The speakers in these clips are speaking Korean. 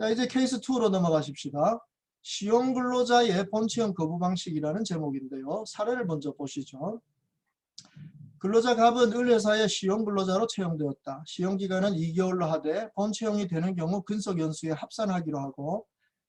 자, 이제 케이스 2로 넘어가십시다. 시용근로자의 본채용 거부 방식이라는 제목인데요. 사례를 먼저 보시죠. 근로자 갑은 을회사의 시용근로자로 채용되었다. 시용기간은 2개월로 하되 본채용이 되는 경우 근속연수에 합산하기로 하고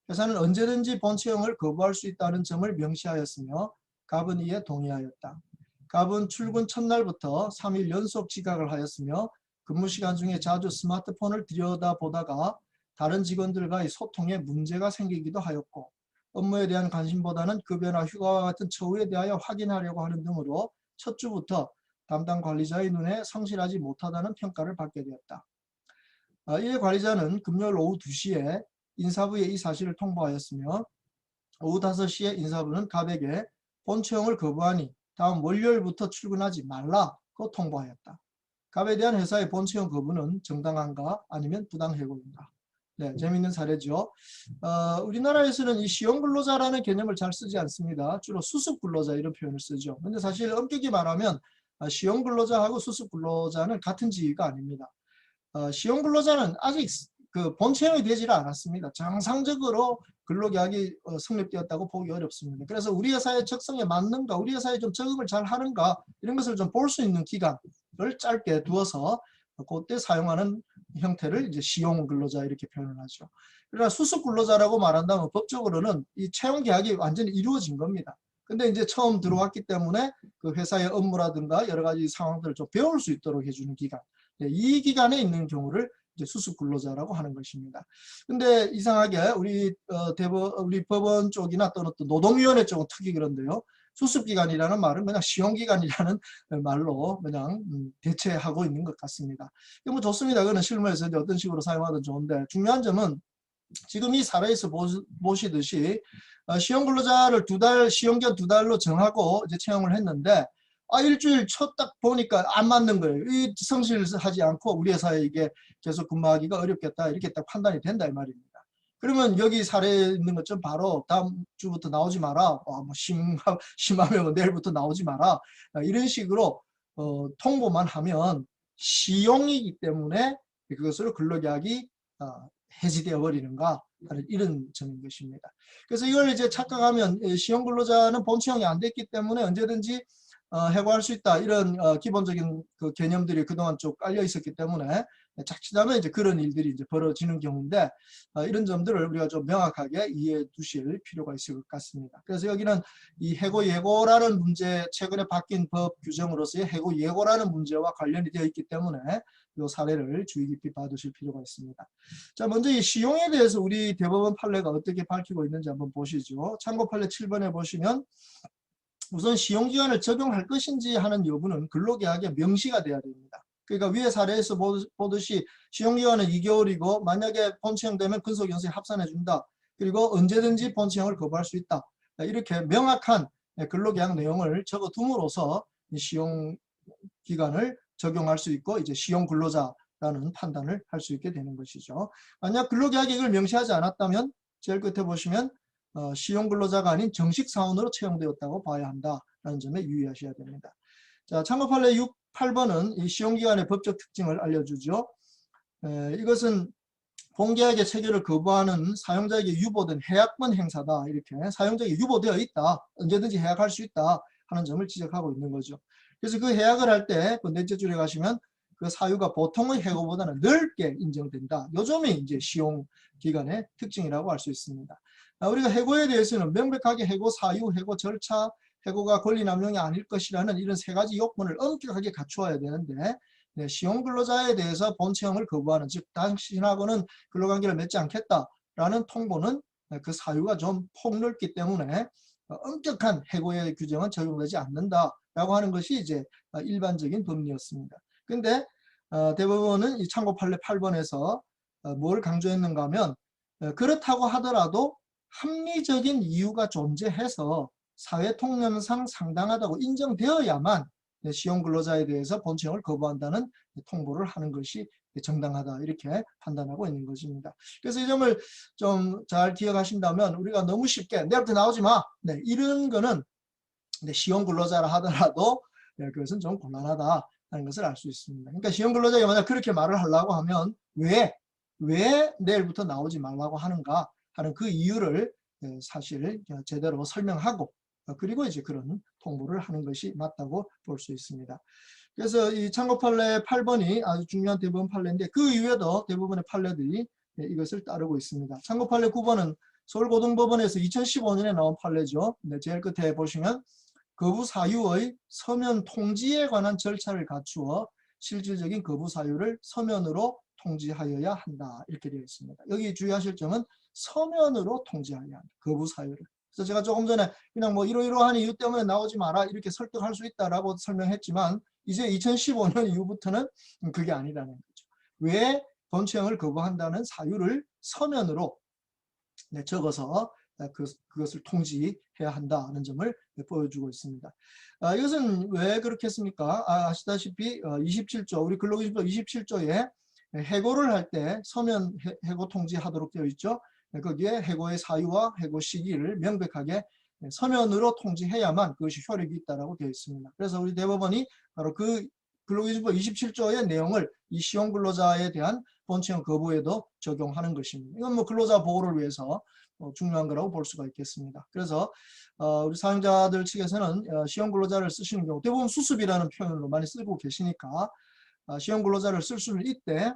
회사는 언제든지 본채용을 거부할 수 있다는 점을 명시하였으며 갑은 이에 동의하였다. 갑은 출근 첫날부터 3일 연속 지각을 하였으며 근무시간 중에 자주 스마트폰을 들여다보다가 다른 직원들과의 소통에 문제가 생기기도 하였고 업무에 대한 관심보다는 급여나 휴가와 같은 처우에 대하여 확인하려고 하는 등으로 첫 주부터 담당 관리자의 눈에 성실하지 못하다는 평가를 받게 되었다. 이에 관리자는 금요일 오후 2시에 인사부에 이 사실을 통보하였으며 오후 5시에 인사부는 갑에게 본채용을 거부하니 다음 월요일부터 출근하지 말라고 통보하였다. 갑에 대한 회사의 본채용 거부는 정당한가 아니면 부당해고인가? 네, 재미있는 사례죠. 우리나라에서는 이 시용근로자라는 개념을 잘 쓰지 않습니다. 주로 수습근로자 이런 표현을 쓰죠. 근데 사실 엄격히 말하면 시용근로자하고 수습근로자는 같은 지위가 아닙니다. 시용근로자는 아직 그 본채용이 되지를 않았습니다. 정상적으로 근로계약이 성립되었다고 보기 어렵습니다. 그래서 우리 회사의 적성에 맞는가, 우리 회사에 좀 적응을 잘 하는가 이런 것을 좀 볼 수 있는 기간을 짧게 두어서 그때 사용하는 형태를 이제 시용근로자 이렇게 표현을 하죠. 그러나 수습근로자라고 말한다면 법적으로는 이 채용계약이 완전히 이루어진 겁니다. 근데 이제 처음 들어왔기 때문에 그 회사의 업무라든가 여러 가지 상황들을 좀 배울 수 있도록 해주는 기간, 이 기간에 있는 경우를 이제 수습근로자라고 하는 것입니다. 근데 이상하게 우리 우리 법원 쪽이나 또는 또 노동위원회 쪽은 특히 그런데요. 수습기간이라는 말은 그냥 시용기간이라는 말로 그냥 대체하고 있는 것 같습니다. 뭐 좋습니다. 그거는 실무에서 이제 어떤 식으로 사용하든 좋은데 중요한 점은 지금 이 사례에서 보시듯이 시용근로자를 시용기간 2달로 정하고 이제 채용을 했는데 일주일 첫 딱 보니까 안 맞는 거예요. 이 성실하지 않고 우리 회사에 이게 계속 근무하기가 어렵겠다 이렇게 딱 판단이 된다 이 말입니다. 그러면 여기 사례에 있는 것처럼 바로 다음 주부터 나오지 마라. 뭐 심하면 내일부터 나오지 마라. 이런 식으로 통보만 하면 시용이기 때문에 그것으로 근로계약이 해지되어 버리는가 하는 이런 점인 것입니다. 그래서 이걸 이제 착각하면 시용근로자는 본채용이 안 됐기 때문에 언제든지 해고할 수 있다 이런 기본적인 그 개념들이 그동안 쭉 깔려 있었기 때문에 자칫하면 이제 그런 일들이 이제 벌어지는 경우인데 이런 점들을 우리가 좀 명확하게 이해해 두실 필요가 있을 것 같습니다. 그래서 여기는 이 해고 예고라는 문제, 최근에 바뀐 법 규정으로서의 해고 예고라는 문제와 관련이 되어 있기 때문에 이 사례를 주의 깊이 봐두실 필요가 있습니다. 자, 먼저 이 시용에 대해서 우리 대법원 판례가 어떻게 밝히고 있는지 한번 보시죠. 참고 판례 7번에 보시면 우선 시용기간을 적용할 것인지 하는 여부는 근로계약에 명시가 돼야 됩니다. 그러니까 위에 사례에서 보듯이 시용기간은 2개월이고 만약에 본채용되면 근속연수에 합산해준다. 그리고 언제든지 본채용을 거부할 수 있다. 이렇게 명확한 근로계약 내용을 적어둠으로써 시용기간을 적용할 수 있고 이제 시용근로자라는 판단을 할 수 있게 되는 것이죠. 만약 근로계약에 이걸 명시하지 않았다면 제일 끝에 보시면 시용근로자가 아닌 정식 사원으로 채용되었다고 봐야 한다라는 점에 유의하셔야 됩니다. 자, 참고 판례 8번은 이 시용기간의 법적 특징을 알려주죠. 이것은 본계약의 체결을 거부하는 사용자에게 유보된 해약권 행사다. 이렇게 사용자에게 유보되어 있다. 언제든지 해약할 수 있다 하는 점을 지적하고 있는 거죠. 그래서 그 해약을 할 때 그 넷째 줄에 가시면 그 사유가 보통의 해고보다는 넓게 인정된다. 요 점이 이제 시용기간의 특징이라고 할 수 있습니다. 우리가 해고에 대해서는 명백하게 해고 사유, 해고 절차, 해고가 권리남용이 아닐 것이라는 이런 세 가지 요건을 엄격하게 갖추어야 되는데 시용근로자에 대해서 본채용을 거부하는 즉 당신하고는 근로관계를 맺지 않겠다라는 통보는 그 사유가 좀 폭넓기 때문에 엄격한 해고의 규정은 적용되지 않는다라고 하는 것이 이제 일반적인 법리였습니다. 그런데 대법원은 이 참고 판례 8번에서 뭘 강조했는가 하면 그렇다고 하더라도 합리적인 이유가 존재해서 사회 통념상 상당하다고 인정되어야만 시용근로자에 대해서 본채용을 거부한다는 통보를 하는 것이 정당하다 이렇게 판단하고 있는 것입니다. 그래서 이 점을 좀 잘 기억하신다면 우리가 너무 쉽게 내일부터 나오지 마 이런 거는 시용근로자라 하더라도 그것은 좀 곤란하다 하는 것을 알 수 있습니다. 그러니까 시용근로자가 만약 그렇게 말을 하려고 하면 왜 왜 내일부터 나오지 말라고 하는가 하는 그 이유를 사실 제대로 설명하고 그리고 이제 그런 통보를 하는 것이 맞다고 볼 수 있습니다. 그래서 이 참고 판례 8번이 아주 중요한 대법원 판례인데 그 이외에도 대부분의 판례들이 이것을 따르고 있습니다. 참고 판례 9번은 서울고등법원에서 2015년에 나온 판례죠. 제일 끝에 보시면 거부 사유의 서면 통지에 관한 절차를 갖추어 실질적인 거부 사유를 서면으로 통지하여야 한다. 이렇게 되어 있습니다. 여기 주의하실 점은 서면으로 통지하여야 한다. 거부 사유를. 그래서 제가 조금 전에 그냥 뭐 이러이러한 이유 때문에 나오지 마라 이렇게 설득할 수 있다라고 설명했지만 이제 2015년 이후부터는 그게 아니라는 거죠. 왜 본체형을 거부한다는 사유를 서면으로 적어서 그것을 통지해야 한다는 점을 보여주고 있습니다. 이것은 왜 그렇게 했습니까? 아시다시피 27조 우리 근로기준법 27조에 해고를 할 때 서면 해고 통지하도록 되어 있죠. 거기에 해고의 사유와 해고 시기를 명백하게 서면으로 통지해야만 그것이 효력이 있다라고 되어 있습니다. 그래서 우리 대법원이 바로 그 근로기준법 27조의 내용을 이 시용근로자에 대한 본체형 거부에도 적용하는 것입니다. 이건 뭐 근로자 보호를 위해서 중요한 거라고 볼 수가 있겠습니다. 그래서 우리 사용자들 측에서는 시용근로자를 쓰시는 경우 대부분 수습이라는 표현으로 많이 쓰고 계시니까 시용근로자를 쓸 수는 있대.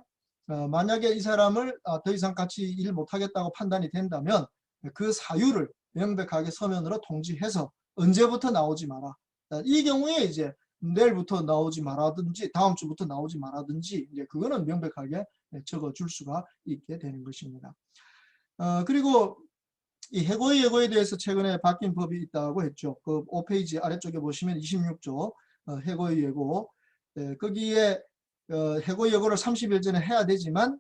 만약에 이 사람을 더 이상 같이 일 못하겠다고 판단이 된다면 그 사유를 명백하게 서면으로 통지해서 언제부터 나오지 마라. 이 경우에 이제 내일부터 나오지 마라든지 다음 주부터 나오지 마라든지 이제 그거는 명백하게 적어줄 수가 있게 되는 것입니다. 그리고 이 해고의 예고에 대해서 최근에 바뀐 법이 있다고 했죠. 그 5페이지 아래쪽에 보시면 26조 해고의 예고 거기에 해고 예고를 30일 전에 해야 되지만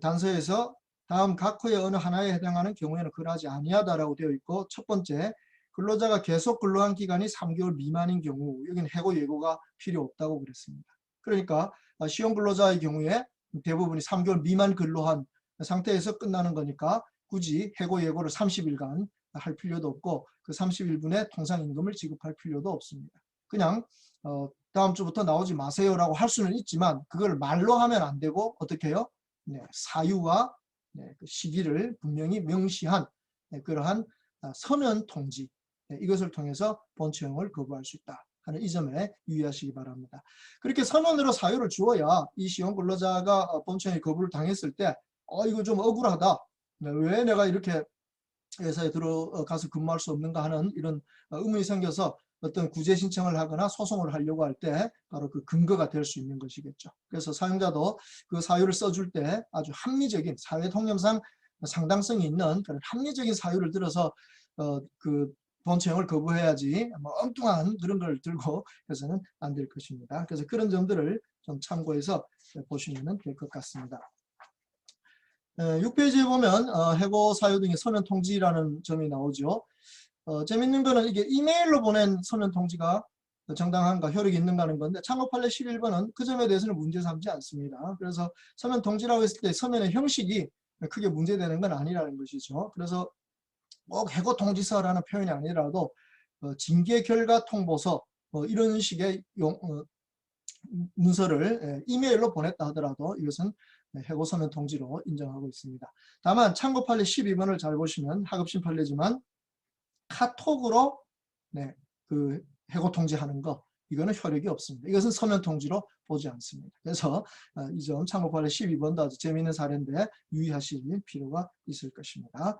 단서에서 다음 각 호의 어느 하나에 해당하는 경우에는 그러하지 아니하다라고 되어 있고 첫 번째 근로자가 계속 근로한 기간이 3개월 미만인 경우 여기는 해고 예고가 필요 없다고 그랬습니다. 그러니까 시용근로자의 경우에 대부분이 3개월 미만 근로한 상태에서 끝나는 거니까 굳이 해고 예고를 30일간 할 필요도 없고 그 30일분의 통상임금을 지급할 필요도 없습니다. 그냥 다음 주부터 나오지 마세요라고 할 수는 있지만 그걸 말로 하면 안 되고 어떻게 해요? 사유와 그 시기를 분명히 명시한 그러한 서면 통지 이것을 통해서 본체형을 거부할 수 있다 하는 이 점에 유의하시기 바랍니다. 그렇게 서면으로 사유를 주어야 이 시용근로자가 본체형의 거부를 당했을 때 이거 좀 억울하다. 왜 내가 이렇게 회사에 들어가서 근무할 수 없는가 하는 이런 의문이 생겨서 어떤 구제 신청을 하거나 소송을 하려고 할 때 바로 그 근거가 될 수 있는 것이겠죠. 그래서 사용자도 그 사유를 써줄 때 아주 합리적인 사회 통념상 상당성이 있는 그런 합리적인 사유를 들어서 그 본체형을 거부해야지 뭐 엉뚱한 그런 걸 들고 해서는 안 될 것입니다. 그래서 그런 점들을 좀 참고해서 보시면 될 것 같습니다. 6페이지에 보면 해고 사유 등의 서면 통지라는 점이 나오죠. 재밌는 거는 이게 이메일로 보낸 서면 통지가 정당한가 효력이 있는가 하는 건데 참고 판례 11번은 그 점에 대해서는 문제 삼지 않습니다. 그래서 서면 통지라고 했을 때 서면의 형식이 크게 문제되는 건 아니라는 것이죠. 그래서 꼭 해고 통지서라는 표현이 아니라도 징계 결과 통보서 이런 식의 문서를 이메일로 보냈다 하더라도 이것은 해고 서면 통지로 인정하고 있습니다. 다만 참고 판례 12번을 잘 보시면 하급심 판례지만 카톡으로 그 해고 통지하는 거 이거는 효력이 없습니다. 이것은 서면 통지로 보지 않습니다. 그래서 이 점 참고 판례 12번도 아주 재미있는 사례인데 유의하실 필요가 있을 것입니다.